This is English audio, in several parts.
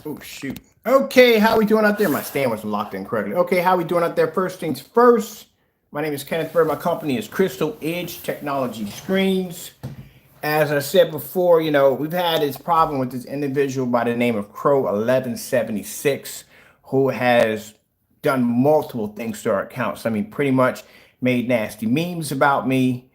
Oh, shoot. Okay, how we doing out there? My stand was locked in correctly. Okay, how we doing out there? First things first. My name is Kenneth Bird. My company is Crystal Edge Technology Screens. As I said before, we've had this problem with this individual by the name of CROWS1176, who has done multiple things to our accounts. I mean, pretty much made nasty memes about me,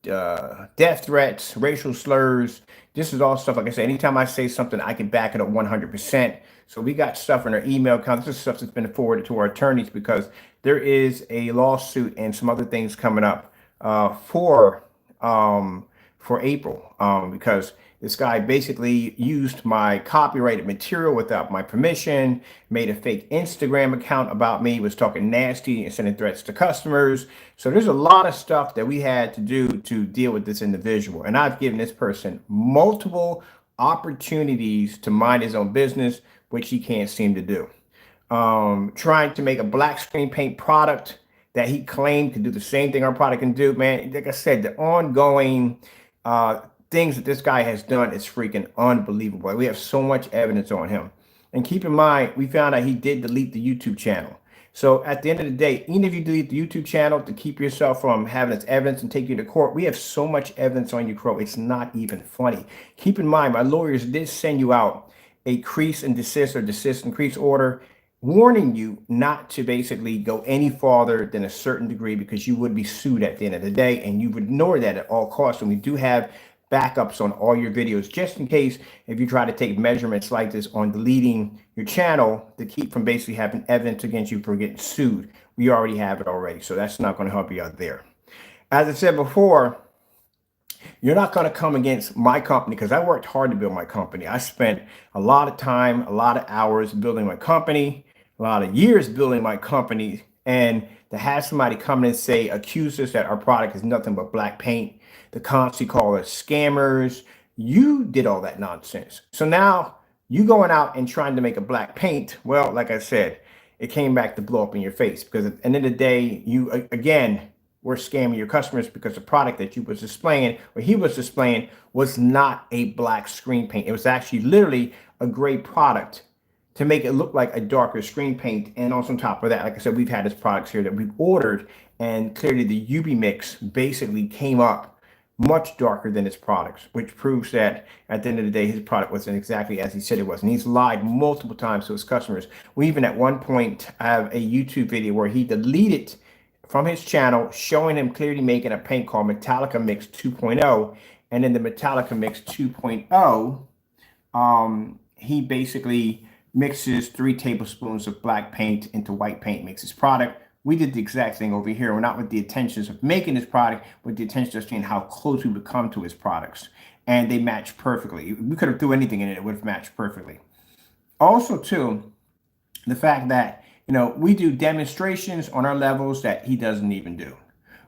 death threats, racial slurs. This is all stuff, like I said, anytime I say something, I can back it up 100%. So we got stuff in our email accounts. This is stuff that's been forwarded to our attorneys because there is a lawsuit and some other things coming up for April, because this guy basically used my copyrighted material without my permission, made a fake Instagram account about me, was talking nasty and sending threats to customers. So there's a lot of stuff that we had to do to deal with this individual. And I've given this person multiple opportunities to mind his own business, which he can't seem to do. Trying to make a black screen paint product that he claimed could do the same thing our product can do, man. Like I said, the ongoing things that this guy has done is freaking unbelievable. We have so much evidence on him. And keep in mind, we found out he did delete the YouTube channel. So at the end of the day, even if you delete the YouTube channel to keep yourself from having its evidence and take you to court, we have so much evidence on you, Crow. It's not even funny. Keep in mind, my lawyers did send you out a cease and desist or desist and cease order, warning you not to basically go any farther than a certain degree because you would be sued at the end of the day, and you would ignore that at all costs. And we do have backups on all your videos just in case if you try to take measurements like this on deleting your channel to keep from basically having evidence against you for getting sued. We already have it already, so that's not going to help you out there. As I said before, you're not going to come against my company because I worked hard to build my company. I spent a lot of time, a lot of hours building my company, a lot of years building my company, and to have somebody come in and say, accuse us that our product is nothing but black paint, to constantly call us scammers. You did all that nonsense. So now you going out and trying to make a black paint. Well, like I said, it came back to blow up in your face because at the end of the day, you again were scamming your customers because the product that you was displaying or he was displaying was not a black screen paint. It was actually literally a gray product to make it look like a darker screen paint. And also on top of that, like I said, we've had this products here that we've ordered, and clearly the UV mix basically came up much darker than his products, which proves that at the end of the day, his product wasn't exactly as he said it was. And he's lied multiple times to his customers. We even at one point have a YouTube video where he deleted from his channel showing him clearly making a paint called Metallica Mix 2.0. And in the Metallica Mix 2.0, he basically mixes 3 tablespoons of black paint into white paint, makes his product. We did the exact thing over here. We're not with the intentions of making this product, with the intention of seeing how close we would come to his products. And they match perfectly. We could have threw anything in it, it would have matched perfectly. Also, too, the fact that, we do demonstrations on our levels that he doesn't even do.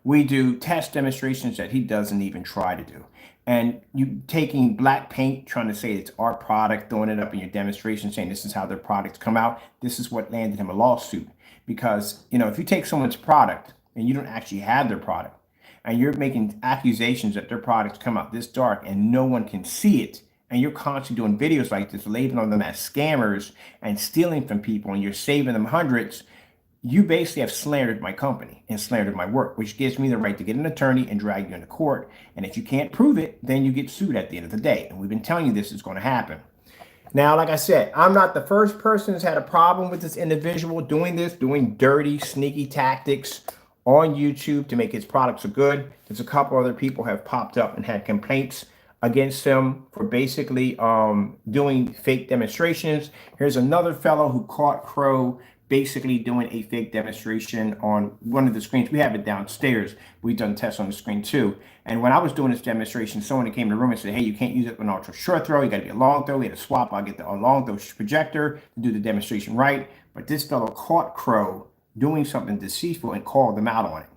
We do test demonstrations that he doesn't even try to do. And you taking black paint, trying to say it's our product, throwing it up in your demonstration, saying this is how their products come out. This is what landed him a lawsuit. Because, if you take someone's product and you don't actually have their product, and you're making accusations that their products come out this dark and no one can see it, and you're constantly doing videos like this, labeling them as scammers and stealing from people, and you're saving them hundreds, you basically have slandered my company and slandered my work, which gives me the right to get an attorney and drag you into court. And if you can't prove it, then you get sued at the end of the day. And we've been telling you this is going to happen. Now, like I said, I'm not the first person who's had a problem with this individual doing this, doing dirty, sneaky tactics on YouTube to make his products look good. There's a couple other people have popped up and had complaints against him for basically doing fake demonstrations. Here's another fellow who caught Crow basically doing a fake demonstration on one of the screens. We have it downstairs. We've done tests on the screen too. And when I was doing this demonstration, someone came in the room and said, hey, you can't use it with an ultra short throw. You got to be a long throw. We had to swap. I'll get the long throw projector to do the demonstration right. But this fellow caught Crow doing something deceitful and called them out on it.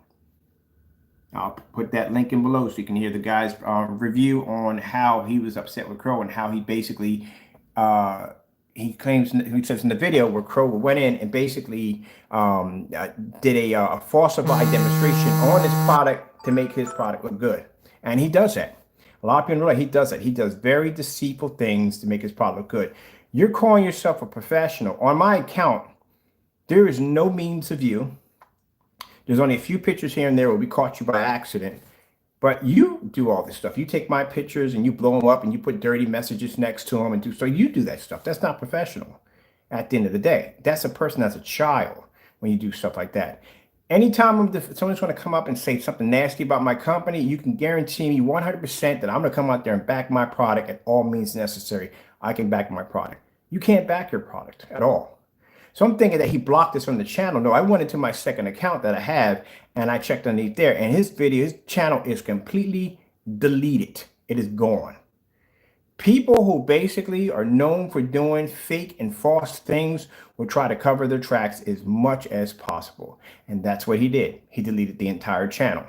I'll put that link in below so you can hear the guy's review on how he was upset with Crow and how he basically he says in the video where Crow went in and basically did a falsified demonstration on his product to make his product look good. And he does that. A lot of people know that he does that. He does very deceitful things to make his product look good. You're calling yourself a professional. On my account, there is no means of you. There's only a few pictures here and there where we caught you by accident. But you do all this stuff. You take my pictures and you blow them up and you put dirty messages next to them and do so. You do that stuff. That's not professional at the end of the day. That's a person that's a child when you do stuff like that. Anytime someone's going to come up and say something nasty about my company, you can guarantee me 100% that I'm going to come out there and back my product at all means necessary. I can back my product. You can't back your product at all. So I'm thinking that he blocked this from the channel. No, I went into my second account that I have and I checked underneath there, and his channel is completely deleted. It is gone. People who basically are known for doing fake and false things will try to cover their tracks as much as possible. And that's what he did. He deleted the entire channel.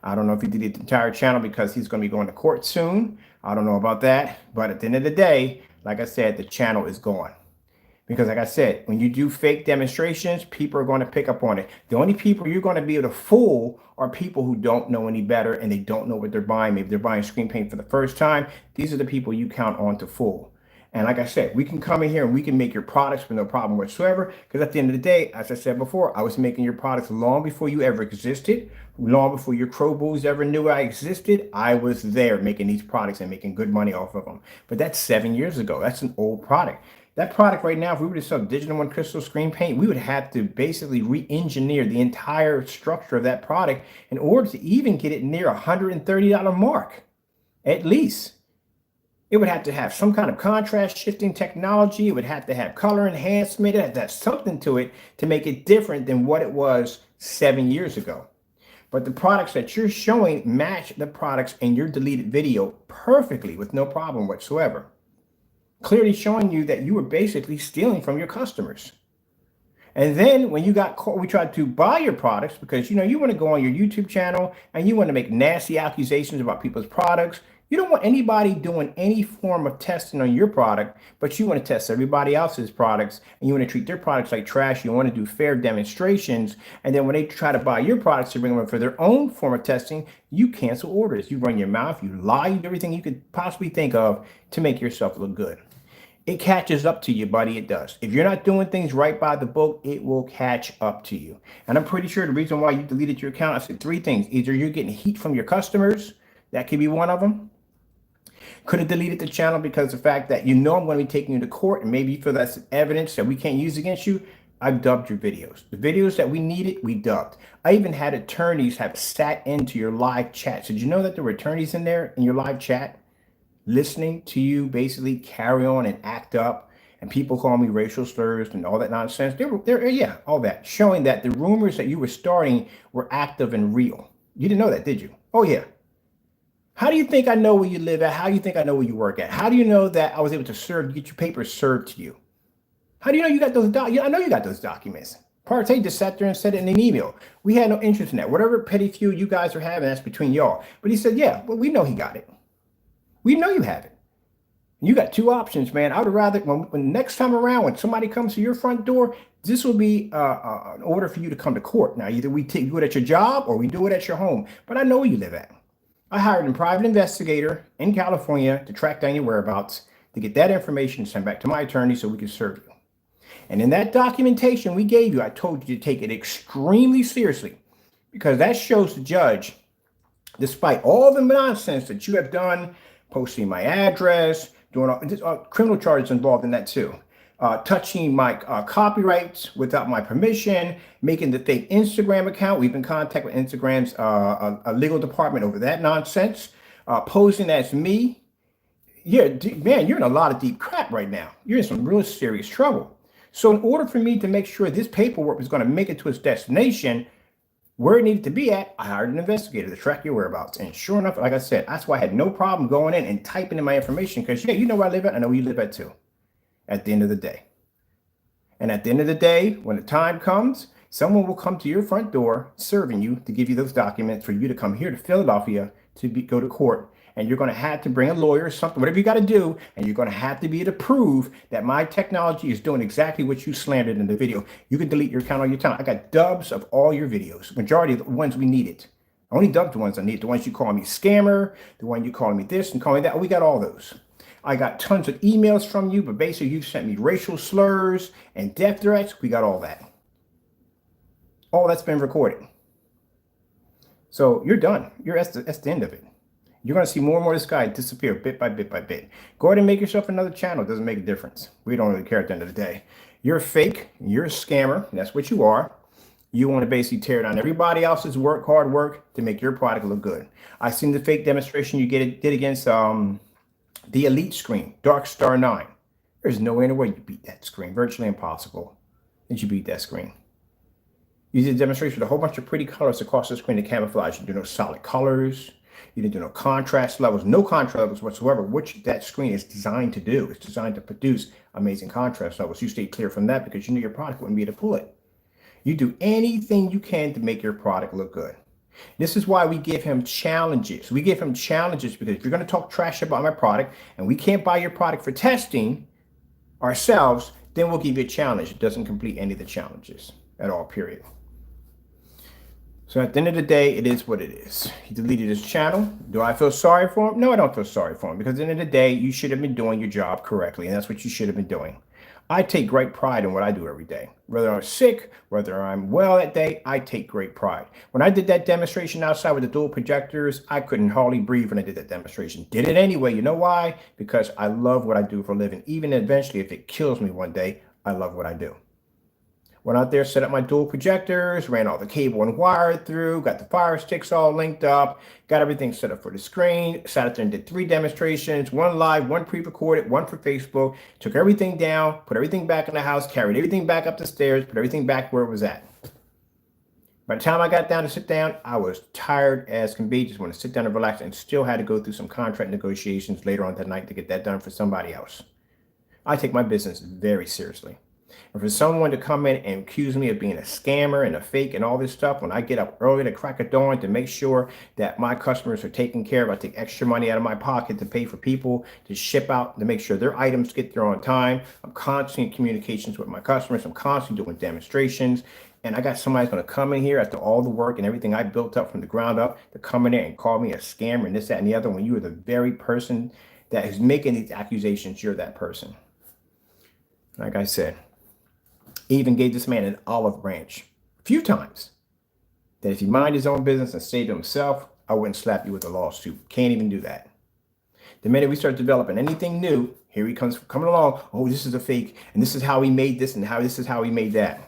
I don't know if he deleted the entire channel because he's going to be going to court soon. I don't know about that. But at the end of the day, like I said, the channel is gone. Because like I said, when you do fake demonstrations, people are going to pick up on it. The only people you're going to be able to fool are people who don't know any better and they don't know what they're buying. Maybe they're buying screen paint for the first time. These are the people you count on to fool. And like I said, we can come in here and we can make your products with no problem whatsoever. Because at the end of the day, as I said before, I was making your products long before you ever existed. Long before your Crow Bulls ever knew I existed. I was there making these products and making good money off of them. But that's 7 years ago. That's an old product. That product right now, if we were to sell digital one crystal screen paint, we would have to basically re-engineer the entire structure of that product in order to even get it near $130 mark, at least. It would have to have some kind of contrast shifting technology. It would have to have color enhancement. It had to have something to it to make it different than what it was 7 years ago. But the products that you're showing match the products in your deleted video perfectly with no problem whatsoever. Clearly showing you that you were basically stealing from your customers. And then when you got caught, we tried to buy your products because, you want to go on your YouTube channel and you want to make nasty accusations about people's products. You don't want anybody doing any form of testing on your product, but you want to test everybody else's products and you want to treat their products like trash. You want to do fair demonstrations. And then when they try to buy your products to bring them in for their own form of testing, you cancel orders. You run your mouth, you lie, you do everything you could possibly think of to make yourself look good. It catches up to you, buddy. It does. If you're not doing things right by the book, it will catch up to you. And I'm pretty sure the reason why you deleted your account, I said 3 things. Either you're getting heat from your customers. That could be one of them. Could have deleted the channel because of the fact that I'm going to be taking you to court and maybe you feel that's evidence that we can't use against you. I've dubbed your videos. The videos that we needed, we dubbed. I even had attorneys have sat into your live chat. So did you know that there were attorneys in there in your live chat? Listening to you basically carry on and act up, and people call me racial slurs and all that nonsense. Yeah, all that, showing that the rumors that you were starting were active and real. You didn't know that, did you? Oh yeah. How do you think I know where you live at? How do you think I know where you work at? How do you know that I was able to get your papers served to you? How do you know you got those documents? I know you got those documents. Partey just sat there and said it in an email. We had no interest in that. Whatever petty feud you guys are having, that's between y'all. But he said, yeah, well, we know he got it. We know you have it. You got 2 options, man. I would rather, when next time around, when somebody comes to your front door, this will be an order for you to come to court. Now, either we do it at your job or we do it at your home. But I know where you live at. I hired a private investigator in California to track down your whereabouts, to get that information sent back to my attorney so we can serve you. And in that documentation we gave you, I told you to take it extremely seriously because that shows the judge, despite all the nonsense that you have done, posting my address, doing all criminal charges involved in that too. Touching my copyrights without my permission, making the fake Instagram account. We've been in contact with Instagram's a legal department over that nonsense. Posing as me. Yeah, man, you're in a lot of deep crap right now. You're in some real serious trouble. So in order for me to make sure this paperwork was going to make it to its destination, where it needed to be at, I hired an investigator to track your whereabouts. And sure enough, like I said, that's why I had no problem going in and typing in my information because, yeah, you know where I live at. I know where you live at too, at the end of the day. And at the end of the day, when the time comes, someone will come to your front door serving you to give you those documents for you to come here to Philadelphia to go to court. And you're going to have to bring a lawyer or something, whatever you got to do. And you're going to have to be able to prove that my technology is doing exactly what you slandered in the video. You can delete your account all your time. I got dubs of all your videos, majority of the ones we needed. I only dubbed the ones I need. The ones you call me scammer, the one you call me this and call me that. We got all those. I got tons of emails from you, but basically you've sent me racial slurs and death threats. We got all that. All that's been recorded. So you're done. That's the end of it. You're going to see more and more of this guy disappear bit by bit by bit. Go ahead and make yourself another channel. It doesn't make a difference. We don't really care at the end of the day. You're fake. You're a scammer. That's what you are. You want to basically tear down everybody else's hard work to make your product look good. I seen the fake demonstration you did against the Elite screen, Dark Star 9. There's no way in the world you beat that screen. Virtually impossible that you beat that screen. You did a demonstration with a whole bunch of pretty colors across the screen to camouflage. You did no solid colors. You didn't do no contrast levels, no contrast levels whatsoever, which that screen is designed to do. It's designed to produce amazing contrast levels. You stay clear from that because you knew your product wouldn't be able to pull it. You do anything you can to make your product look good. This is why we give him challenges. We give him challenges because if you're going to talk trash about my product and we can't buy your product for testing ourselves, then we'll give you a challenge. It doesn't complete any of the challenges at all, period. So at the end of the day, it is what it is. He deleted his channel. Do I feel sorry for him? No, I don't feel sorry for him because at the end of the day, you should have been doing your job correctly. And that's what you should have been doing. I take great pride in what I do every day. Whether I'm sick, whether I'm well that day, I take great pride. When I did that demonstration outside with the dual projectors, I couldn't hardly breathe when I did that demonstration. Did it anyway. You know why? Because I love what I do for a living. Even eventually, if it kills me one day, I love what I do. Went out there, set up my dual projectors, ran all the cable and wire through, got the fire sticks all linked up, got everything set up for the screen, sat out there and did 3 demonstrations, 1 live, 1 pre-recorded, 1 for Facebook, took everything down, put everything back in the house, carried everything back up the stairs, put everything back where it was at. By the time I got down to sit down, I was tired as can be, just want to sit down and relax, and still had to go through some contract negotiations later on that night to get that done for somebody else. I take my business very seriously. And for someone to come in and accuse me of being a scammer and a fake and all this stuff, when I get up early to crack of dawn to make sure that my customers are taken care of, I take extra money out of my pocket to pay for people to ship out, to make sure their items get there on time. I'm constantly in communications with my customers. I'm constantly doing demonstrations. And I got somebody that's going to come in here after all the work and everything I built up from the ground up to come in there and call me a scammer and this, that, and the other, when you are the very person that is making these accusations. You're that person. Like I said, even gave this man an olive branch a few times that if he mind his own business and stay to himself, I wouldn't slap you with a lawsuit. Can't even do that. The minute we start developing anything new, here he comes coming along. Oh, this is a fake, and this is how he made this, and this is how he made that.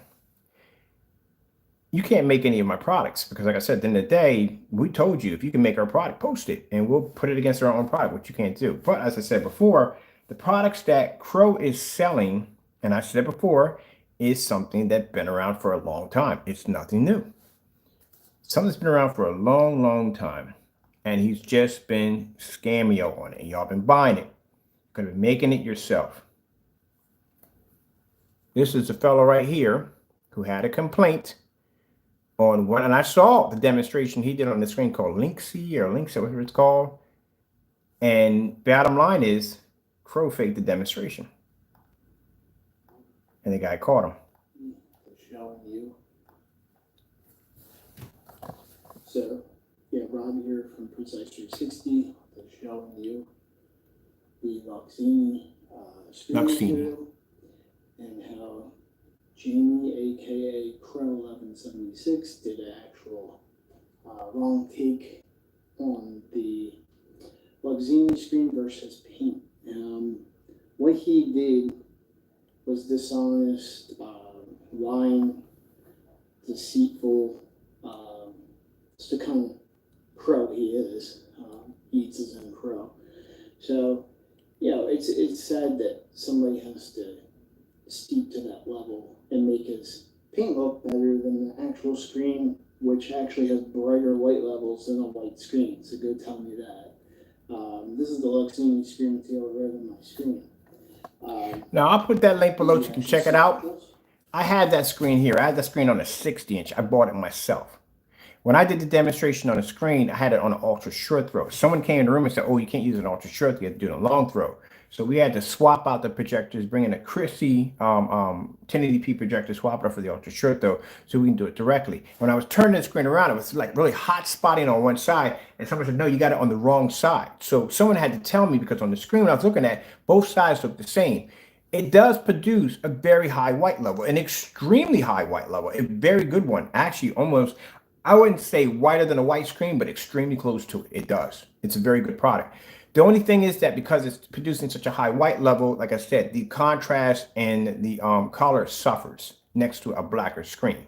You can't make any of my products because, like I said, at the end of the day, we told you if you can make our product, post it, and we'll put it against our own product, which you can't do. But as I said before, the products that Crow is selling, and I said before, is something that's been around for a long time. It's nothing new. Something that's been around for a long, long time. And he's just been scamming on it. Y'all been buying it. Could have been making it yourself. This is a fellow right here who had a complaint on one, and I saw the demonstration he did on the screen called Linksy or Links, whatever it's called. And bottom line is, Crow faked the demonstration. And the guy caught him. Showing you. So, yeah, Rob here from Precise 360. Showing you the Luxini screen material and how Jamie, aka CROWS1176, did an actual wrong take on the Luxini screen versus paint. What he did was dishonest, lying, deceitful, just the kind of crow he is. Eats his own crow. So, you know, it's sad that somebody has to steep to that level and make his paint look better than the actual screen, which actually has brighter white levels than a white screen. So go tell me that. This is the Luxini screen material rather than my screen. Now, I'll put that link below so you can check it out. I had that screen here. I had that screen on a 60-inch. I bought it myself. When I did the demonstration on the screen, I had it on an ultra short throw. Someone came in the room and said, oh, you can't use an ultra short throw. You have to do it on a long throw. So we had to swap out the projectors, bring in a Chrissy 1080p projector, swap it out for the ultra short though, so we can do it directly. When I was turning the screen around, it was like really hot spotting on one side, and someone said, no, you got it on the wrong side. So someone had to tell me, because on the screen when I was looking at, both sides look the same. It does produce a very high white level, an extremely high white level, a very good one. Actually, almost, I wouldn't say whiter than a white screen, but extremely close to it. It does. It's a very good product. The only thing is that because it's producing such a high white level, like I said, the contrast and the color suffers next to a blacker screen.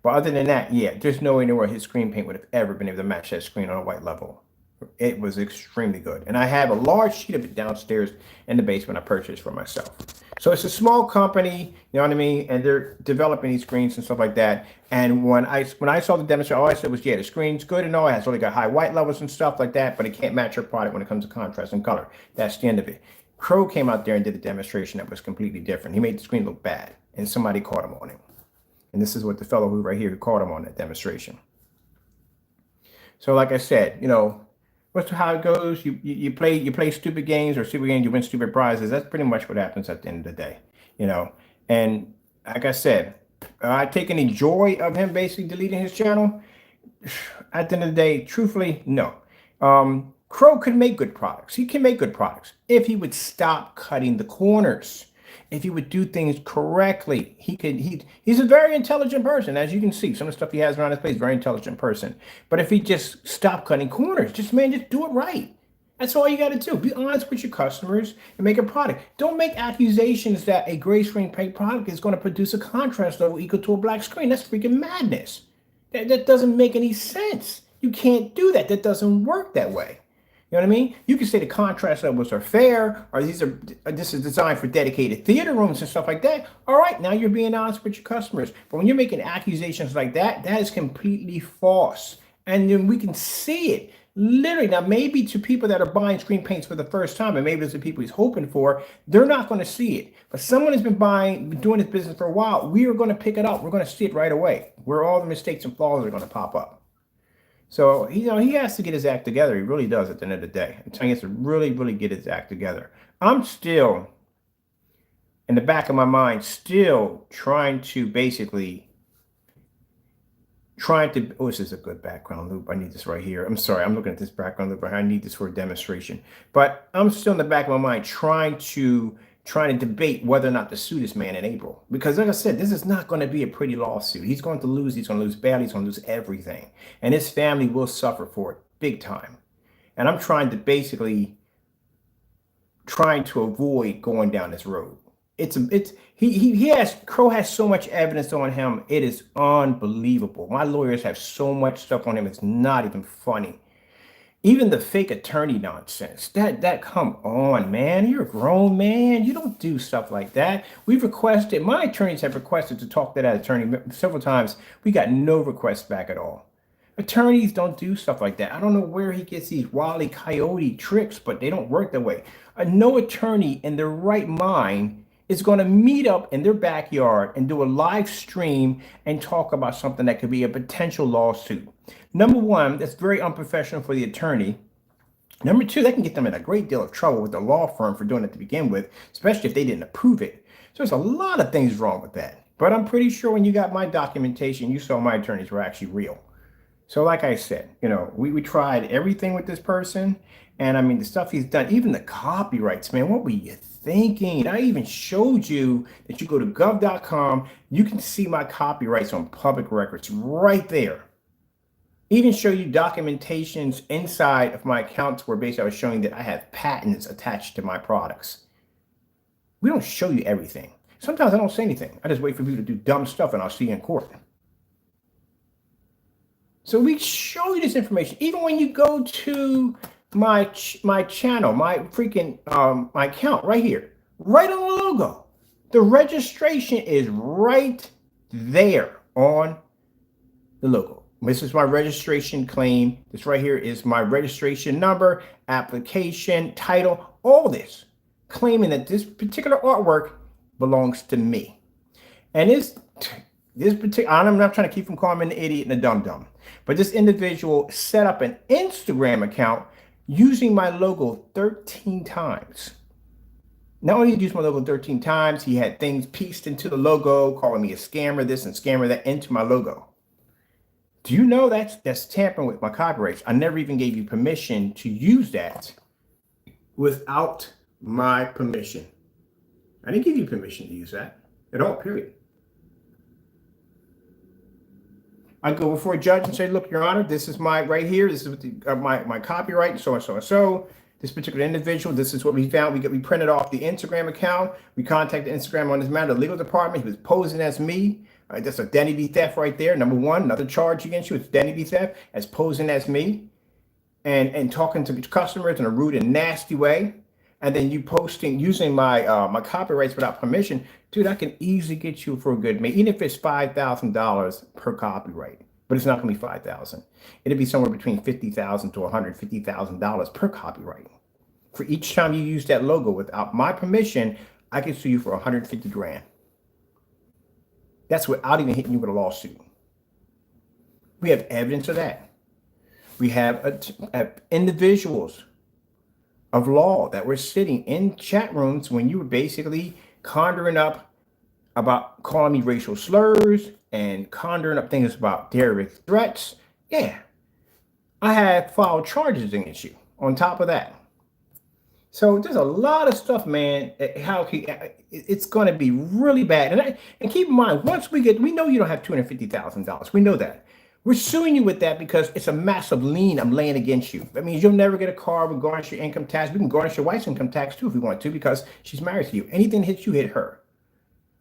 But other than that, yeah, there's no way where his screen paint would have ever been able to match that screen on a white level. It was extremely good. And I have a large sheet of it downstairs in the basement I purchased for myself. So it's a small company, you know what I mean? And they're developing these screens and stuff like that. And when I saw the demonstration, all I said was, yeah, the screen's good and all. It has only got high white levels and stuff like that, but it can't match your product when it comes to contrast and color. That's the end of it. Crow came out there and did a demonstration that was completely different. He made the screen look bad, and somebody caught him on it. And this is what the fellow who right here who caught him on that demonstration. So like I said, you know, what's how it goes? You play stupid games or stupid games, you win stupid prizes. That's pretty much what happens at the end of the day, you know. And like I said, I take any joy of him basically deleting his channel. At the end of the day, truthfully, no. Crow could make good products. He can make good products if he would stop cutting the corners. If he would do things correctly, he's a very intelligent person, as you can see. Some of the stuff he has around his place, very intelligent person. But if he just stopped cutting corners, just do it right. That's all you got to do. Be honest with your customers and make a product. Don't make accusations that a gray screen paint product is going to produce a contrast level equal to a black screen. That's freaking madness. That doesn't make any sense. You can't do that. That doesn't work that way. You know what I mean? You can say the contrast levels are fair, or this is designed for dedicated theater rooms and stuff like that. All right, now you're being honest with your customers. But when you're making accusations like that, that is completely false. And then we can see it. Literally, now maybe to people that are buying screen paints for the first time, and maybe there's the people he's hoping for, they're not going to see it. But someone has been doing this business for a while, we are going to pick it up. We're going to see it right away, where all the mistakes and flaws are going to pop up. So, you know, he has to get his act together. He really does at the end of the day. I'm telling you, he has to really, really get his act together. I'm still, in the back of my mind, still trying to oh, this is a good background loop. I need this right here. I'm sorry, I'm looking at this background loop. I need this for a demonstration. But I'm still in the back of my mind trying to debate whether or not to sue this man in April. Because like I said, this is not going to be a pretty lawsuit. He's going to lose badly, he's going to lose everything. And his family will suffer for it big time. And I'm trying to avoid going down this road. Crow has so much evidence on him. It is unbelievable. My lawyers have so much stuff on him. It's not even funny. Even the fake attorney nonsense, that come on, man. You're a grown man. You don't do stuff like that. My attorneys have requested to talk to that attorney several times. We got no requests back at all. Attorneys don't do stuff like that. I don't know where he gets these Wile E. Coyote tricks, but they don't work that way. No attorney in their right mind is going to meet up in their backyard and do a live stream and talk about something that could be a potential lawsuit. Number one, that's very unprofessional for the attorney. Number two, that can get them in a great deal of trouble with the law firm for doing it to begin with, especially if they didn't approve it. So there's a lot of things wrong with that. But I'm pretty sure when you got my documentation, you saw my attorneys were actually real. So like I said, you know, we tried everything with this person. And I mean, the stuff he's done, even the copyrights, man, what were you thinking? I even showed you that you go to gov.com, you can see my copyrights on public records right there. Even show you documentations inside of my accounts where basically I was showing that I have patents attached to my products. We don't show you everything. Sometimes I don't say anything. I just wait for you to do dumb stuff and I'll see you in court. So we show you this information. Even when you go to my channel, my freaking my account right here, right on the logo. The registration is right there on the logo. This is my registration claim. This right here is my registration number, application, title, all this, claiming that this particular artwork belongs to me. And this particular, I'm not trying to keep from calling me an idiot and a dum-dum, but this individual set up an Instagram account using my logo 13 times. Not only did he use my logo 13 times, he had things pieced into the logo, calling me a scammer, this and scammer that into my logo. Do you know that's tampering with my copyrights? I never even gave you permission to use that without my permission. I didn't give you permission to use that at all, period. I go before a judge and say, look, Your Honor, this is my right here. This is my copyright, so and so and so. This particular individual, this is what we found. We printed off the Instagram account. We contacted Instagram on this matter, the legal department. He was posing as me. That's identity theft right there. Number one, another charge against you is identity theft as posing as me and talking to customers in a rude and nasty way. And then you posting using my my copyrights without permission, dude, I can easily get you for a good, even if it's $5,000 per copyright, but it's not gonna be 5,000. It'll be somewhere between $50,000 to $150,000 per copyright. For each time you use that logo without my permission, I can sue you for 150 grand. That's without even hitting you with a lawsuit. We have evidence of that. We have individuals of law that were sitting in chat rooms when you were basically conjuring up about calling me racial slurs and conjuring up things about terrorist threats. Yeah, I have filed charges against you on top of that. So there's a lot of stuff, man. It's going to be really bad. And keep in mind, once we know you don't have $250,000. We know that. We're suing you with that because it's a massive lien I'm laying against you. That means you'll never get a car. We garnish your income tax. We can garnish your wife's income tax too if we want to, because she's married to you. Anything hits you, hit her.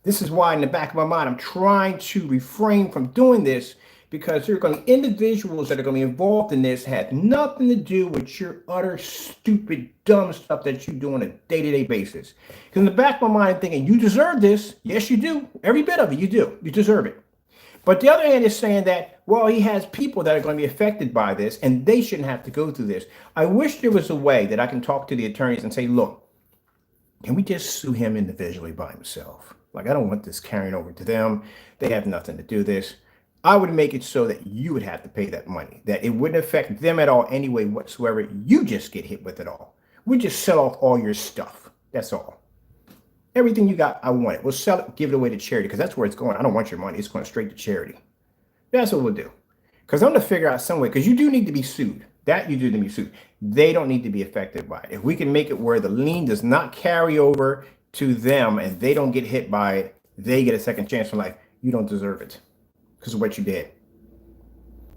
This is why in the back of my mind, I'm trying to refrain from doing this, because there are going to be individuals that are going to be involved in this, had nothing to do with your utter stupid, dumb stuff that you do on a day-to-day basis. Because in the back of my mind, I'm thinking, you deserve this. Yes, you do. Every bit of it, you do. You deserve it. But the other hand is saying that, well, he has people that are going to be affected by this and they shouldn't have to go through this. I wish there was a way that I can talk to the attorneys and say, look, can we just sue him individually by himself? Like, I don't want this carrying over to them. They have nothing to do with this. I would make it so that you would have to pay that money, that it wouldn't affect them at all anyway whatsoever. You just get hit with it all. We just sell off all your stuff. That's all. Everything you got, I want it. We'll sell it, give it away to charity, because that's where it's going. I don't want your money. It's going straight to charity. That's what we'll do. Because I'm going to figure out some way, because you do need to be sued. That you do need to be sued. They don't need to be affected by it. If we can make it where the lien does not carry over to them and they don't get hit by it, they get a second chance in life. You don't deserve it because of what you did.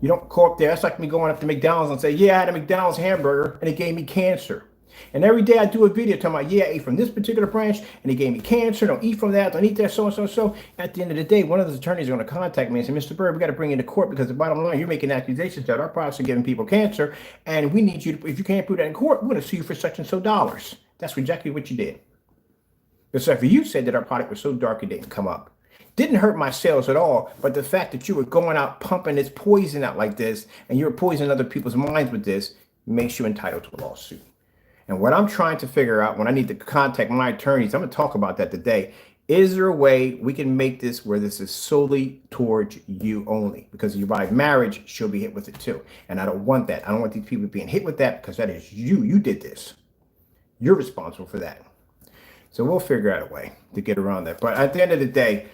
You don't go up there. That's like me going up to McDonald's and say, yeah, I had a McDonald's hamburger and it gave me cancer. And every day I do a video talking about, yeah, I ate from this particular branch and it gave me cancer. Don't eat from that. Don't eat that, so and so, so. At the end of the day, one of those attorneys are going to contact me and say, Mr. Bird, we got to bring you to court because the bottom line, you're making accusations that our products are giving people cancer. And we need you to, if you can't prove that in court, we're going to sue you for such and so dollars. That's exactly what you did. It's like you said that our product was so dark it didn't come up. Didn't hurt my sales at all, but the fact that you were going out pumping this poison out like this and you're poisoning other people's minds with this makes you entitled to a lawsuit. And what I'm trying to figure out when I need to contact my attorneys, I'm going to talk about that today. Is there a way we can make this where this is solely towards you only? Because if you buy marriage, she'll be hit with it too. And I don't want that. I don't want these people being hit with that because that is you. You did this. You're responsible for that. So we'll figure out a way to get around that. But at the end of the day,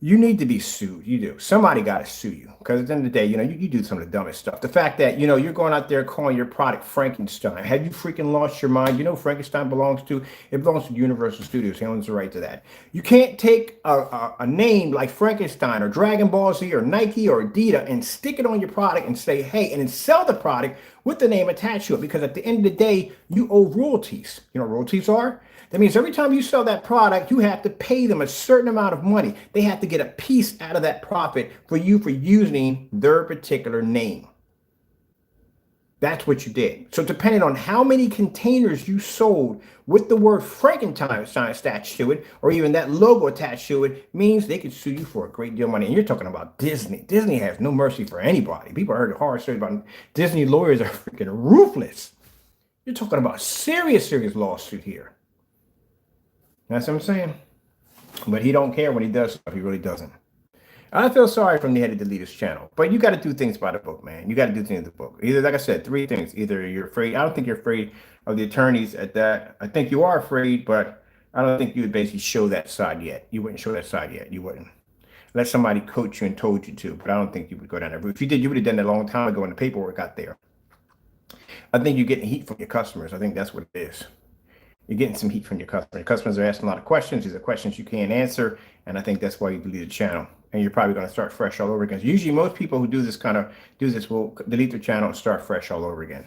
you need to be sued. You do. Somebody got to sue you. Because at the end of the day, you do some of the dumbest stuff. The fact that, you're going out there calling your product Frankenstein. Have you freaking lost your mind? Frankenstein belongs to Universal Studios. He owns the right to that. You can't take a name like Frankenstein or Dragon Ball Z or Nike or Adidas and stick it on your product and say, hey, and then sell the product with the name attached to it. Because at the end of the day, you owe royalties. You know what royalties are? That means every time you sell that product, you have to pay them a certain amount of money. They have to get a piece out of that profit for you for using their particular name. That's what you did. So depending on how many containers you sold with the word Frankenstein attached to it, or even that logo attached to it, means they could sue you for a great deal of money. And you're talking about Disney. Disney has no mercy for anybody. People heard horror stories about Disney lawyers are freaking ruthless. You're talking about serious lawsuit here. That's what I'm saying. But he don't care when he does stuff. He really doesn't. I feel sorry for him. He had to delete his channel. But you got to do things by the book, man. You got to do things in the book. Either, like I said, three things. Either you're afraid. I don't think you're afraid of the attorneys at that. I think you are afraid, but I don't think you would basically show that side yet. You wouldn't show that side yet. You wouldn't. Unless somebody coached you and told you to, but I don't think you would go down that route. If you did, you would have done it a long time ago when the paperwork got there. I think you're getting heat from your customers. I think that's what it is. You're getting some heat from your customers. Your customers are asking a lot of questions. These are questions you can't answer. And I think that's why you delete the channel. And you're probably going to start fresh all over again. Usually most people who do this will delete their channel and start fresh all over again.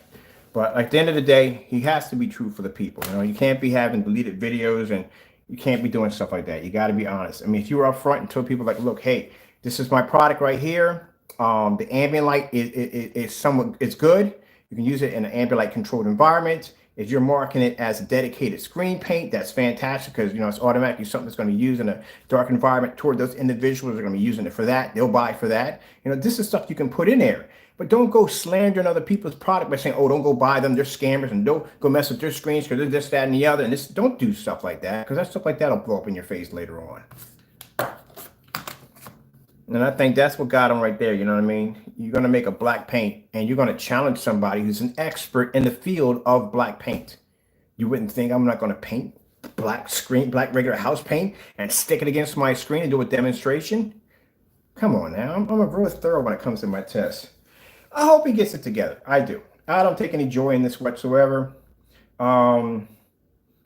But at the end of the day, he has to be true for the people. You know, you can't be having deleted videos and you can't be doing stuff like that. You got to be honest. I mean, if you were upfront and told people like, look, hey, this is my product right here. The ambient light it's good. You can use it in an ambient light controlled environment. If you're marketing it as a dedicated screen paint, that's fantastic because, you know, it's automatically something that's going to be used in a dark environment toward those individuals that are going to be using it for that. They'll buy for that. You know, this is stuff you can put in there. But don't go slandering other people's product by saying, oh, don't go buy them. They're scammers and don't go mess with their screens because they're this, that, and the other. And don't do stuff like that because that stuff like that will blow up in your face later on. And I think that's what got him right there. You know what I mean? You're going to make a black paint and you're going to challenge somebody who's an expert in the field of black paint. You wouldn't think I'm not going to paint black regular house paint and stick it against my screen and do a demonstration. Come on now. I'm real thorough when it comes to my tests. I hope he gets it together. I do. I don't take any joy in this whatsoever.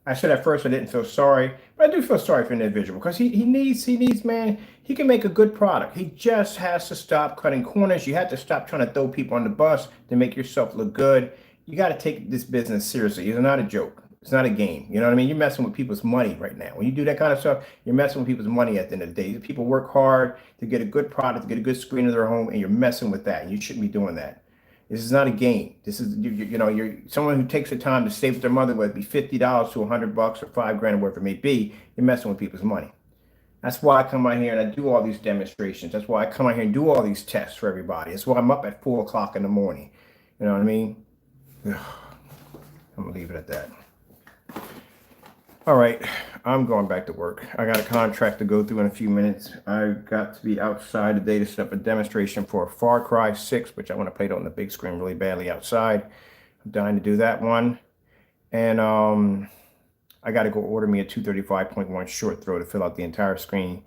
I said at first I didn't feel sorry, but I do feel sorry for an individual because he needs, man, he can make a good product. He just has to stop cutting corners. You have to stop trying to throw people on the bus to make yourself look good. You got to take this business seriously. It's not a joke. It's not a game. You know what I mean? You're messing with people's money right now. When you do that kind of stuff, you're messing with people's money at the end of the day. People work hard to get a good product, to get a good screen in their home, and you're messing with that. You shouldn't be doing that. This is not a game. This is, you're someone who takes the time to save with their mother, whether it be $50 to $100 or $5 grand, whatever it may be. You're messing with people's money. That's why I come out here and I do all these demonstrations. That's why I come out here and do all these tests for everybody. That's why I'm up at 4 o'clock in the morning. You know what I mean? I'm gonna leave it at that. All right, I'm going back to work. I got a contract to go through in a few minutes. I got to be outside today to set up a demonstration for Far Cry 6, which I want to play it on the big screen really badly outside. I'm dying to do that one. And I got to go order me a 235.1 short throw to fill out the entire screen.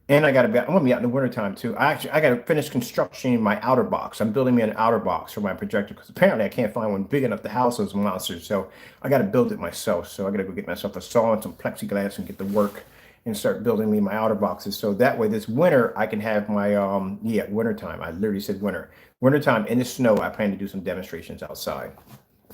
And I'm going to be out in the wintertime too. I got to finish construction in my outer box. I'm building me an outer box for my projector because apparently I can't find one big enough to house those monsters. So I got to build it myself. So I got to go get myself a saw and some plexiglass and get to work and start building me my outer boxes. So that way this winter I can have my, wintertime. I literally said winter. Wintertime in the snow, I plan to do some demonstrations outside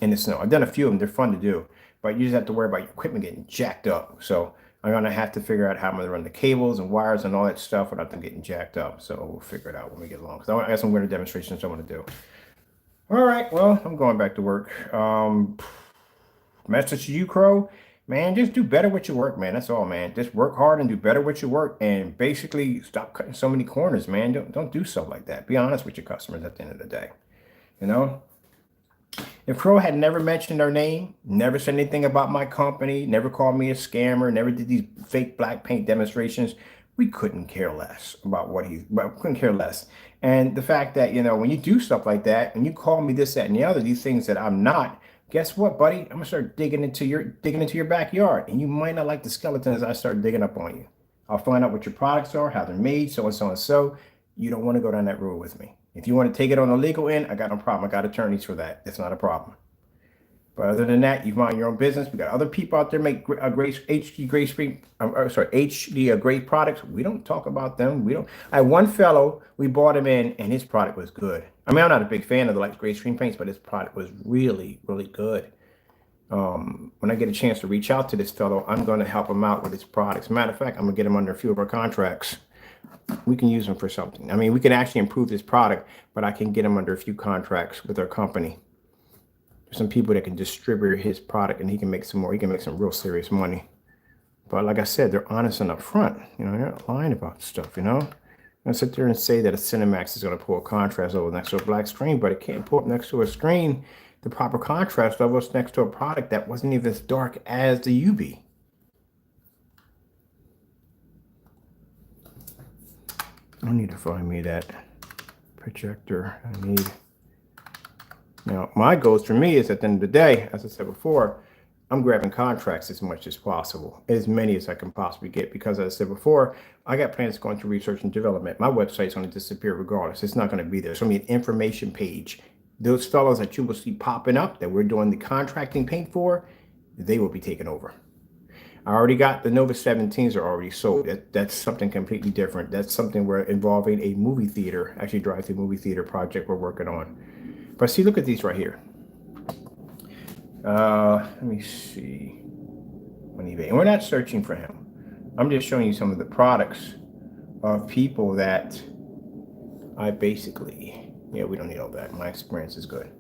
in the snow. I've done a few of them. They're fun to do. But you just have to worry about your equipment getting jacked up. So I'm going to have to figure out how I'm going to run the cables and wires and all that stuff without them getting jacked up. So we'll figure it out when we get along. Because I got some winter demonstrations I want to do. All right. Well, I'm going back to work. Message to you, Crow. Man, just do better with your work, man. That's all, man. Just work hard and do better with your work. And basically stop cutting so many corners, man. Don't do stuff like that. Be honest with your customers at the end of the day. You know? If Crow had never mentioned our name, never said anything about my company, never called me a scammer, never did these fake black paint demonstrations, we couldn't care less about couldn't care less. And the fact that, you know, when you do stuff like that and you call me this, that, and the other, these things that I'm not, guess what, buddy? I'm gonna start digging into your backyard, and you might not like the skeleton as I start digging up on you. I'll find out what your products are, how they're made, so and so and so. You don't want to go down that road with me. If you want to take it on the legal end, I got no problem. I got attorneys for that. That's not a problem. But other than that, you mind your own business. We got other people out there make HD great products. We don't talk about them. We don't. I had one fellow, we bought him in, and his product was good. I mean, I'm not a big fan of the gray screen paints, but his product was really, really good. When I get a chance to reach out to this fellow, I'm going to help him out with his products. Matter of fact, I'm going to get him under a few of our contracts. We can use them for something. I mean, we can actually improve this product, but I can get him under a few contracts with our company. There's some people that can distribute his product and he can make some more. He can make some real serious money. But like I said, they're honest and upfront. You know, they're not lying about stuff, you know. I sit there and say that a Cinemax is going to pull a contrast over next to a black screen, but it can't pull up next to a screen the proper contrast level is next to a product that wasn't even as dark as the UV. I need to find me that projector I need. Now, my goals for me is at the end of the day, as I said before, I'm grabbing contracts as much as possible, as many as I can possibly get, because as I said before, I got plans to go into research and development. My website's going to disappear regardless. It's not going to be there. It's going to be an information page. Those fellows that you will see popping up that we're doing the contracting paint for, they will be taken over. I already got the Nova 17s are already sold. That's something completely different. That's something we're involving a movie theater, actually drive-through movie theater project we're working on. But see, look at these right here. Let me see on eBay. And we're not searching for him. I'm just showing you some of the products of people that I basically, yeah, we don't need all that. My experience is good.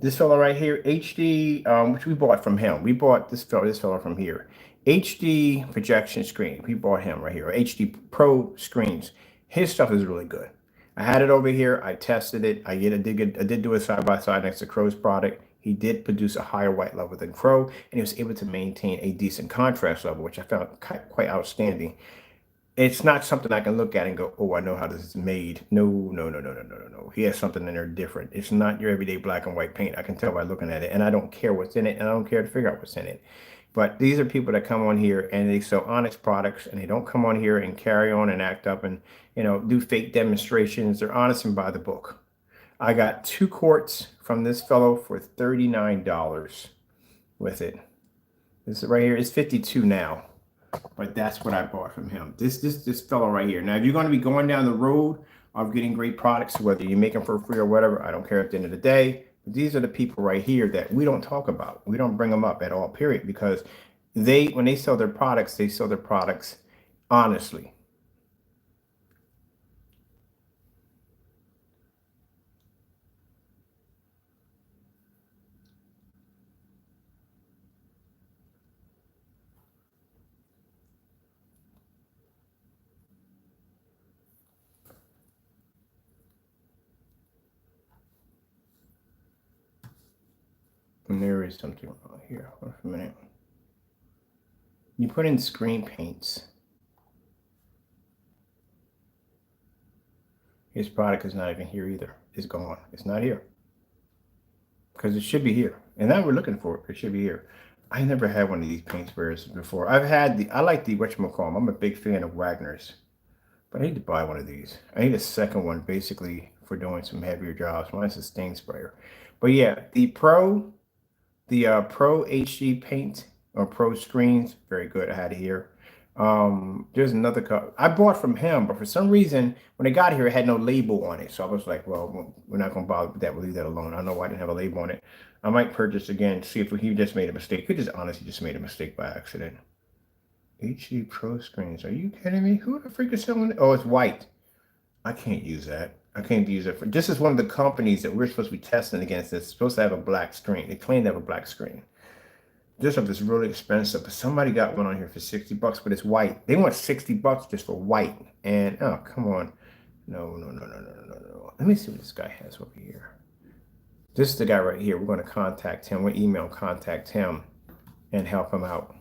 This fellow right here, HD, which we bought from him. We bought this fellow from here. HD projection screen. We bought him right here. Or HD Pro screens. His stuff is really good. I had it over here. I tested it. I did do a side by side next to Crow's product. He did produce a higher white level than Crow, and he was able to maintain a decent contrast level, which I found quite outstanding. It's not something I can look at and go, oh, I know how this is made. No, no, no, no, no, no, no, no. He has something in there different. It's not your everyday black and white paint. I can tell by looking at it, and I don't care what's in it, and I don't care to figure out what's in it. But these are people that come on here and they sell honest products, and they don't come on here and carry on and act up and, you know, do fake demonstrations. They're honest and by the book. I got 2 quarts from this fellow for $39 with it. This right here is $52 now. But that's what I bought from him. This fellow right here. Now, if you're going to be going down the road of getting great products, whether you make them for free or whatever, I don't care at the end of the day. But these are the people right here that we don't talk about. We don't bring them up at all, period, because when they sell their products, they sell their products honestly. And there is something wrong here. Hold on a minute. You put in screen paints. His product is not even here either. It's gone. It's not here. Because it should be here. And now we're looking for it. It should be here. I never had one of these paint sprayers before. I like the whatchamacallit. I'm a big fan of Wagner's. But I need to buy one of these. I need a second one basically for doing some heavier jobs. Mine's a stain sprayer. But yeah, the Pro HD paint or Pro screens, very good. I had it here. There's another cup I bought from him, but for some reason when it got here it had no label on it, so I was like, well, we're not gonna bother with that. We'll leave that alone. I don't know why I didn't have a label on it. I might purchase again, see if he just made a mistake. He just honestly just made a mistake by accident. HD Pro screens, are you kidding me? Who the freak is selling it? Oh, it's white. I can't use that. I can't use it for this. Is one of the companies that we're supposed to be testing against that's supposed to have a black screen. They claim to have a black screen. This stuff is really expensive, but somebody got one on here for $60, but it's white. They want $60 just for white. And oh, come on. No, no, no, no, no, no, no. Let me see what this guy has over here. This is the guy right here. We're going to contact him. We'll email contact him and help him out.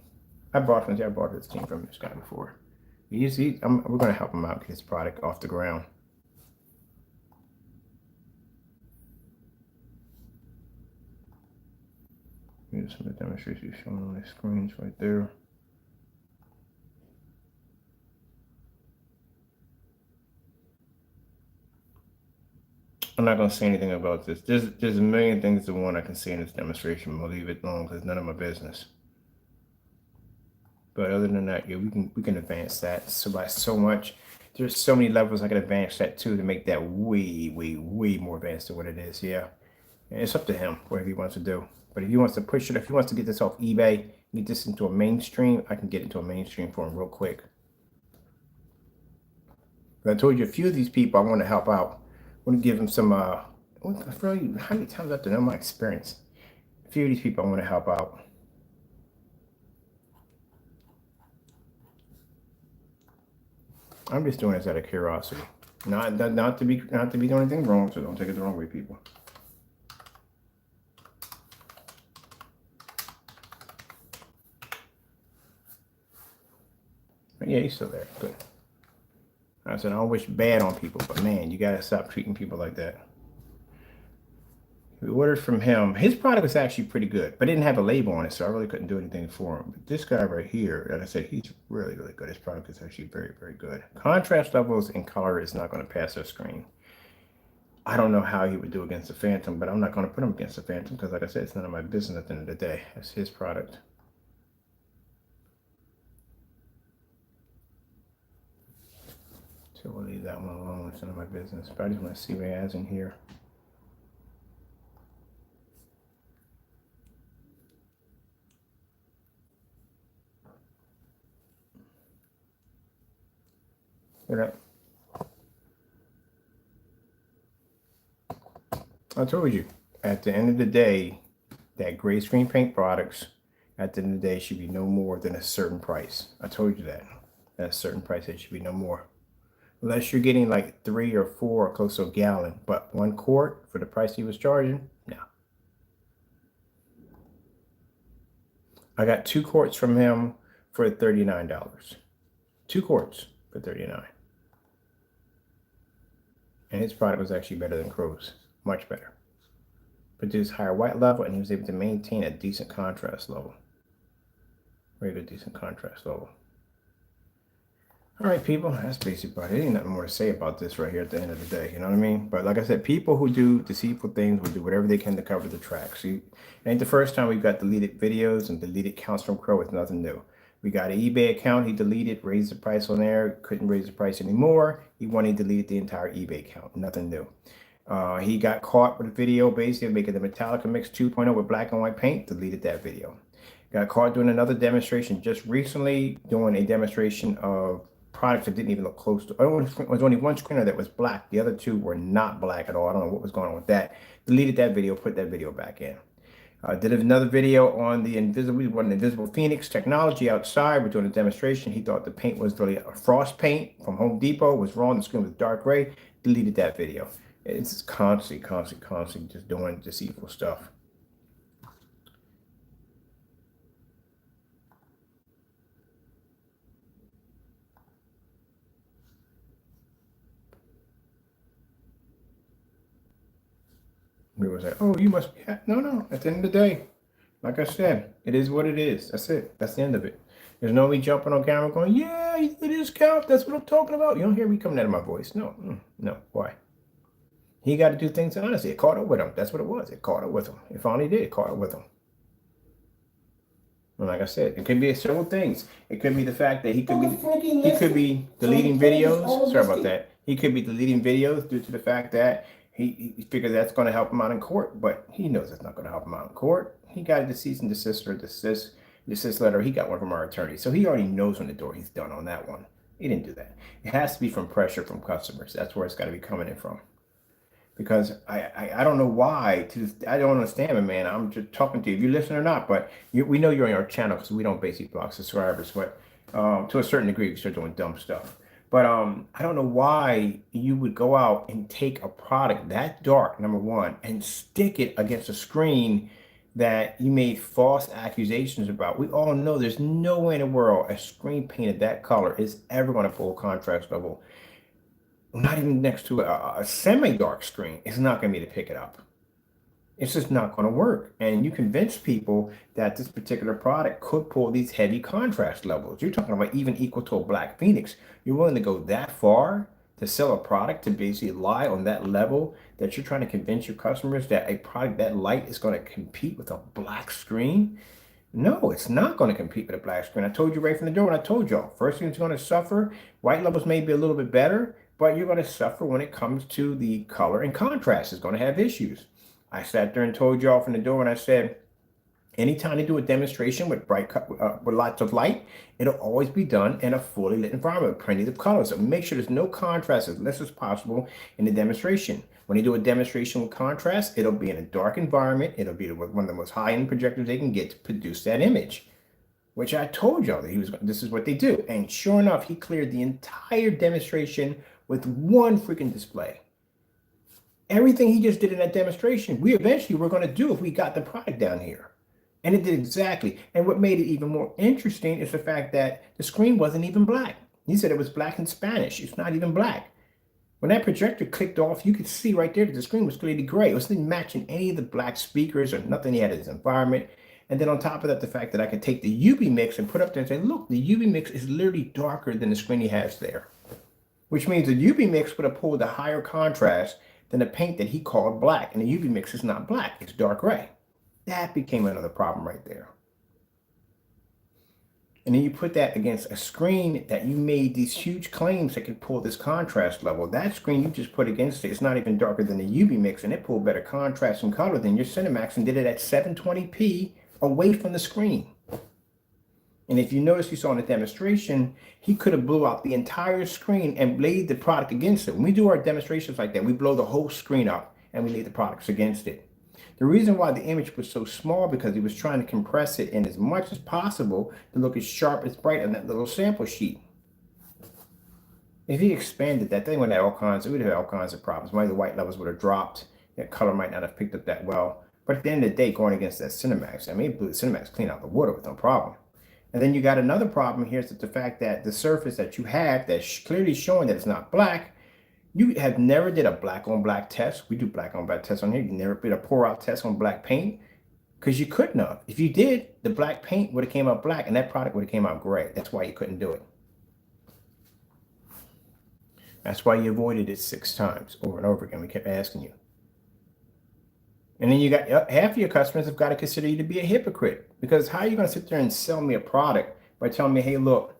I bought this team from this guy before. We're going to help him out, get his product off the ground. Here's some of the demonstrations shown on the screens right there. I'm not going to say anything about this. There's a million things to one I can say in this demonstration. We'll leave it alone because it's none of my business. But other than that, yeah, we can advance that by so much. There's so many levels I can advance that to make that way, way, way more advanced than what it is. Yeah, and it's up to him whatever he wants to do. But if he wants to push it, if he wants to get this off eBay, get this into a mainstream, I can get into a mainstream for him real quick. But I told you a few of these people I want to help out. I want to give them some, how many times I have to know my experience? A few of these people I want to help out. I'm just doing this out of curiosity. Not to be doing anything wrong, so don't take it the wrong way, people. Yeah, he's still there. Good. I said I don't wish bad on people, but man, you gotta stop treating people like that. We ordered from him. His product was actually pretty good, but it didn't have a label on it, so I really couldn't do anything for him. But this guy right here, like I said, he's really, really good. His product is actually very, very good. Contrast levels and color is not going to pass our screen. I don't know how he would do against the Phantom, but I'm not going to put him against the Phantom because, like I said, it's none of my business at the end of the day. It's his product. So we'll leave that one alone. It's none of my business. But I just want to see what he has in here. Look at that. I told you, at the end of the day, that gray screen paint products, at the end of the day, should be no more than a certain price. I told you that. At a certain price, it should be no more. Unless you're getting like 3 or 4 or close to a gallon. But 1 quart for the price he was charging, no. I got 2 quarts from him for $39. 2 quarts for $39. And his product was actually better than CROWS. Much better. Produced higher white level, and he was able to maintain a decent contrast level. Very good, decent contrast level. All right, people, that's basically about it. There ain't nothing more to say about this right here at the end of the day. You know what I mean? But like I said, people who do deceitful things will do whatever they can to cover the tracks. See, it ain't the first time we've got deleted videos and deleted accounts from Crow. It's nothing new. We got an eBay account he deleted, raised the price on there, couldn't raise the price anymore. He wanted to delete the entire eBay account. Nothing new. He got caught with a video basically making the Metallica Mix 2.0 with black and white paint, deleted that video. Got caught doing another demonstration just recently, doing a demonstration of products that didn't even look close to. It was only one screener that was black. The other 2 were not black at all. I don't know what was going on with that. Deleted that video, put that video back in. Did another video on the invisible Phoenix technology outside. We're doing a demonstration. He thought the paint was really a frost paint from Home Depot. Was wrong. The screen was dark gray. Deleted that video. It's just constantly just doing deceitful stuff. We was like, oh, you must be. No. At the end of the day, like I said, it is what it is. That's it. That's the end of it. There's no me jumping on camera going, yeah, it is count. That's what I'm talking about. You don't hear me coming out of my voice. No. Why? He got to do things honestly. It caught up with him. That's what it was. It caught up with him. It finally did. It caught up with him. And like I said, it could be several things. It could be the fact that he could be deleting videos. Sorry about that. He could be deleting videos due to the fact that he figured that's going to help him out in court, but he knows it's not going to help him out in court. He got a cease and desist or desist letter. He got one from our attorney, so he already knows when the door he's done on that one. He didn't do that. It has to be from pressure from customers. That's where it's got to be coming in from. Because I don't know why. I don't understand it, man. I'm just talking to you. If you listen or not, but we know you're on our channel because we don't basically block subscribers. But to a certain degree, we start doing dumb stuff. But I don't know why you would go out and take a product that dark, number one, and stick it against a screen that you made false accusations about. We all know there's no way in the world a screen painted that color is ever going to pull contrast level. Not even next to a semi-dark screen. It's not going to be to pick it up. It's just not going to work. And you convince people that this particular product could pull these heavy contrast levels. You're talking about even equal to a black Phoenix. You're willing to go that far to sell a product to basically lie on that level that you're trying to convince your customers that a product that light is going to compete with a black screen? No, it's not going to compete with a black screen. I told you right from the door, and I told y'all, first thing it's going to suffer, white levels may be a little bit better, but you're going to suffer when it comes to the color and contrast. It's going to have issues. I sat there and told y'all from the door, and I said, anytime they do a demonstration with with lots of light, it'll always be done in a fully lit environment with plenty of colors. So make sure there's no contrast as less as possible in the demonstration. When they do a demonstration with contrast, it'll be in a dark environment. It'll be one of the most high-end projectors they can get to produce that image, which I told y'all that this is what they do. And sure enough, he cleared the entire demonstration with one freaking display. Everything he just did in that demonstration, we eventually were going to do if we got the product down here. And it did exactly. And what made it even more interesting is the fact that the screen wasn't even black. He said it was black in Spanish. It's not even black. When that projector clicked off, you could see right there that the screen was clearly gray. It wasn't matching any of the black speakers or nothing he had in his environment. And then on top of that, the fact that I could take the UV mix and put up there and say, look, the UV mix is literally darker than the screen he has there. Which means the UV mix would have pulled a higher contrast than the paint that he called black. And the UV mix is not black, it's dark gray. That became another problem right there. And then you put that against a screen that you made these huge claims that could pull this contrast level. That screen you just put against it, it's not even darker than the UV mix, and it pulled better contrast and color than your Cinemax and did it at 720p away from the screen. And if you notice, you saw in the demonstration, he could have blew out the entire screen and laid the product against it. When we do our demonstrations like that, we blow the whole screen up and we lay the products against it. The reason why the image was so small because he was trying to compress it in as much as possible to look as sharp as bright on that little sample sheet. If he expanded that, they would have all kinds of problems. Maybe the white levels would have dropped. That color might not have picked up that well. But at the end of the day, going against that Cinemax, I mean, it blew the Cinemax clean out the water with no problem. And then you got another problem here is that the fact that the surface that you have that's clearly showing that it's not black, you have never did a black on black test. We do black on black tests on here. You never did a pour out test on black paint because you couldn't have. If you did, the black paint would have came out black and that product would have came out gray. That's why you couldn't do it. That's why you avoided it 6 times over and over again. We kept asking you. And then you got half of your customers have got to consider you to be a hypocrite because how are you going to sit there and sell me a product by telling me, hey, look,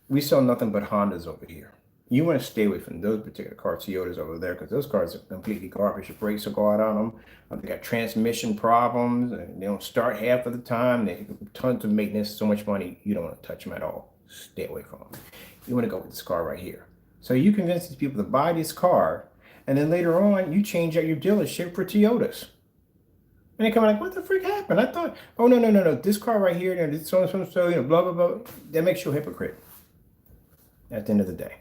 we sell nothing but Hondas over here. You want to stay away from those particular cars, Toyotas over there, because those cars are completely garbage. Your brakes will go out on them. They got transmission problems. And they don't start half of the time. They have tons of maintenance, so much money. You don't want to touch them at all. Stay away from them. You want to go with this car right here. So you convince these people to buy this car, and then later on, you change out your dealership for Toyotas. And they come like, what the freak happened? I thought, oh, no. This car right here, this so, blah, blah, blah. That makes you a hypocrite at the end of the day.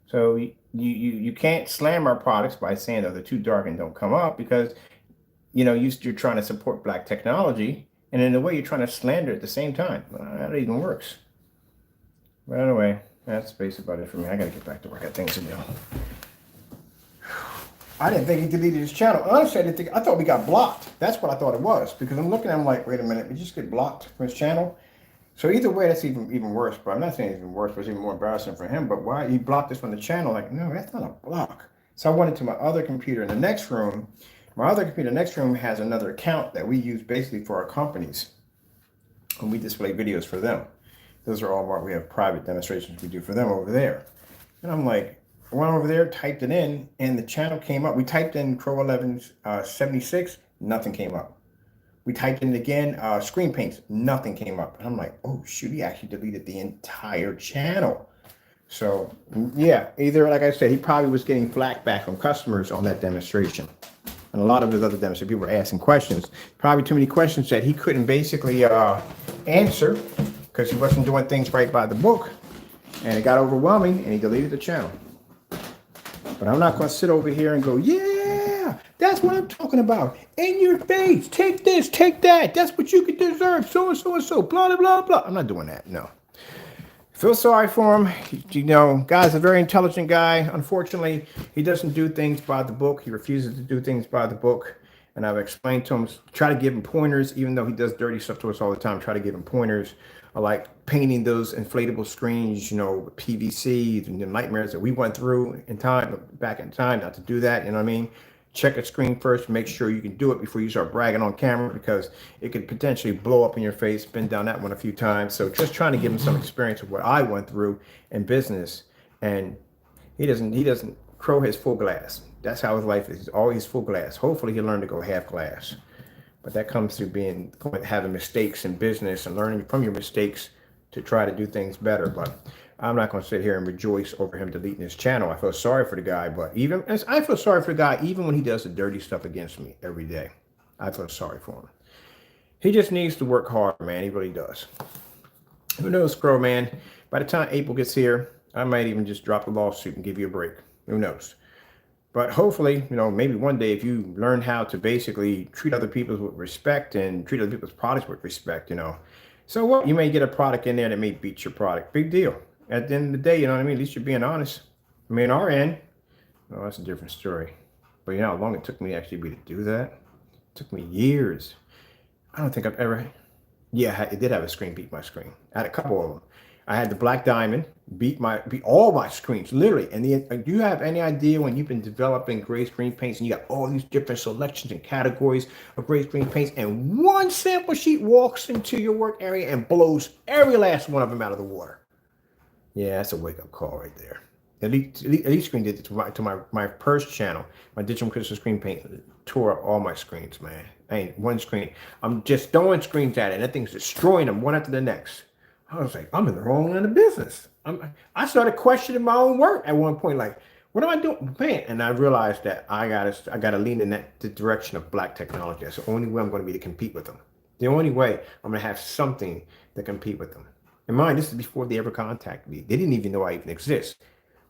So you can't slam our products by saying that they're too dark and don't come up because, you're trying to support black technology. And in a way, you're trying to slander at the same time. That even works. But anyway, that's basically about it for me. I got to get back to work. I got things to do. I didn't think he deleted his channel. Honestly, I thought we got blocked. That's what I thought it was. Because I'm looking at him like, wait a minute, we just get blocked from his channel? So either way, that's even worse. But I'm not saying it's even worse, but it's even more embarrassing for him. But why he blocked us from the channel? Like, no, that's not a block. So I went into my other computer in the next room. My other computer in the next room has another account that we use basically for our companies. And we display videos for them. Those are all we have private demonstrations we do for them over there. And I'm like, I went over there, typed it in, and the channel came up. We typed in CROWS1176, nothing came up. We typed in again, screen paints, nothing came up. And I'm like, oh shoot, he actually deleted the entire channel. So yeah, either, like I said, he probably was getting flack back from customers on that demonstration. And a lot of his other demonstrations, people were asking questions. Probably too many questions that he couldn't basically answer because he wasn't doing things right by the book. And it got overwhelming and he deleted the channel. But I'm not going to sit over here and go, yeah, that's what I'm talking about. In your face, take this, take that. That's what you could deserve. So and so and so, blah, blah, blah, blah. I'm not doing that, no. Feel sorry for him. Guy's a very intelligent guy. Unfortunately, he doesn't do things by the book. He refuses to do things by the book. And I've explained to him, try to give him pointers, even though he does dirty stuff to us all the time. Try to give him pointers. I like painting those inflatable screens, PVC, the nightmares that we went through back in time, not to do that, you know what I mean? Check a screen first, make sure you can do it before you start bragging on camera because it could potentially blow up in your face. Been down that one a few times. So just trying to give him some experience of what I went through in business. And he doesn't crow his full glass. That's how his life is. He's always full glass. Hopefully he'll learn to go half glass. But that comes through having mistakes in business and learning from your mistakes to try to do things better. But I'm not going to sit here and rejoice over him deleting his channel. I feel sorry for the guy, but I feel sorry for the guy even when he does the dirty stuff against me every day. I feel sorry for him. He just needs to work hard, man. He really does. Who knows, Crow, man? By the time April gets here, I might even just drop the lawsuit and give you a break. Who knows? But hopefully, maybe one day if you learn how to basically treat other people with respect and treat other people's products with respect, So what? You may get a product in there that may beat your product. Big deal. At the end of the day, you know what I mean? At least you're being honest. I mean, our end, Oh, that's a different story. But you know how long it took me actually to do that? It took me years. I don't think I've ever. Yeah, it did have a screen beat my screen. I had a couple of them. I had the Black Diamond beat all my screens, literally. And do you have any idea when you've been developing gray screen paints and you got all these different selections and categories of gray screen paints, and one sample sheet walks into your work area and blows every last one of them out of the water? Yeah, that's a wake-up call right there. Elite Screen did it to my first channel. My digital crystal screen paint tore up all my screens, man. I ain't one screen. I'm just throwing screens at it, and that thing's destroying them one after the next. I was like, I'm in the wrong line of business. I started questioning my own work at one point, like, what am I doing, man? And I realized that I gotta lean in the direction of black technology. That's the only way I'm going to be to compete with them. The only way I'm going to have something to compete with them. And mind, this is before they ever contacted me. They didn't even know I even exist.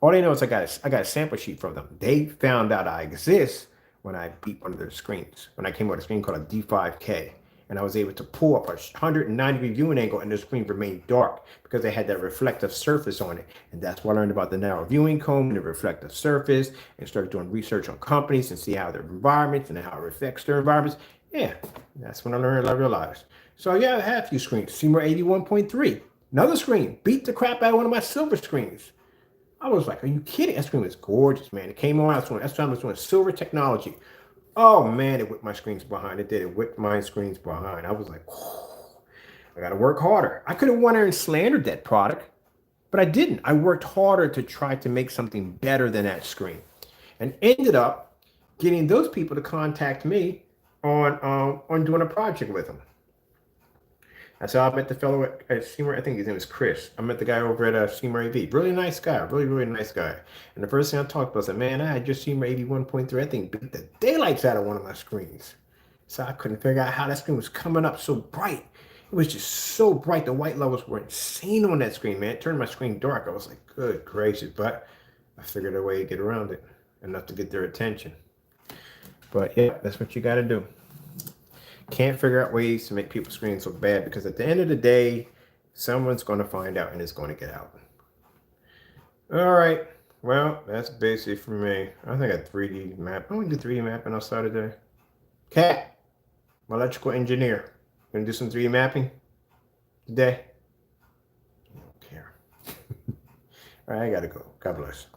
All they know is I got a sample sheet from them. They found out I exist when I beat one of their screens. When I came with a screen called a D5K. And I was able to pull up a 190-degree viewing angle, and the screen remained dark because they had that reflective surface on it. And that's what I learned about the narrow viewing cone and the reflective surface, and started doing research on companies and see how their environments and how it affects their environments. Yeah, that's when I learned, I realized. So yeah, I had a few screens. CMOR 81.3. Another screen. Beat the crap out of one of my silver screens. I was like, are you kidding? That screen was gorgeous, man. It came on. That's time I was doing silver technology. Oh, man, it whipped my screens behind. It did. It whipped my screens behind. I was like, oh, I got to work harder. I could have went there and slandered that product, but I didn't. I worked harder to try to make something better than that screen, and ended up getting those people to contact me on doing a project with them. That's how I met the fellow at Seymour. I think his name was Chris. I met the guy over at Seymour AV. Really nice guy. Really, really nice guy. And the first thing I talked about, I said, man, I had just Seymour 81.3. I think beat the daylights out of one of my screens. So I couldn't figure out how that screen was coming up so bright. It was just so bright. The white levels were insane on that screen, man. It turned my screen dark. I was like, good gracious. But I figured a way to get around it. Enough to get their attention. But yeah, that's what you got to do. Can't figure out ways to make people's screens look bad, because at the end of the day, someone's going to find out and it's going to get out. All right. Well, that's basically for me. I think I 3D map. I'm going to do 3D mapping outside today. Cat, my electrical engineer. Going to do some 3D mapping today? I don't care. All right, I got to go. God bless.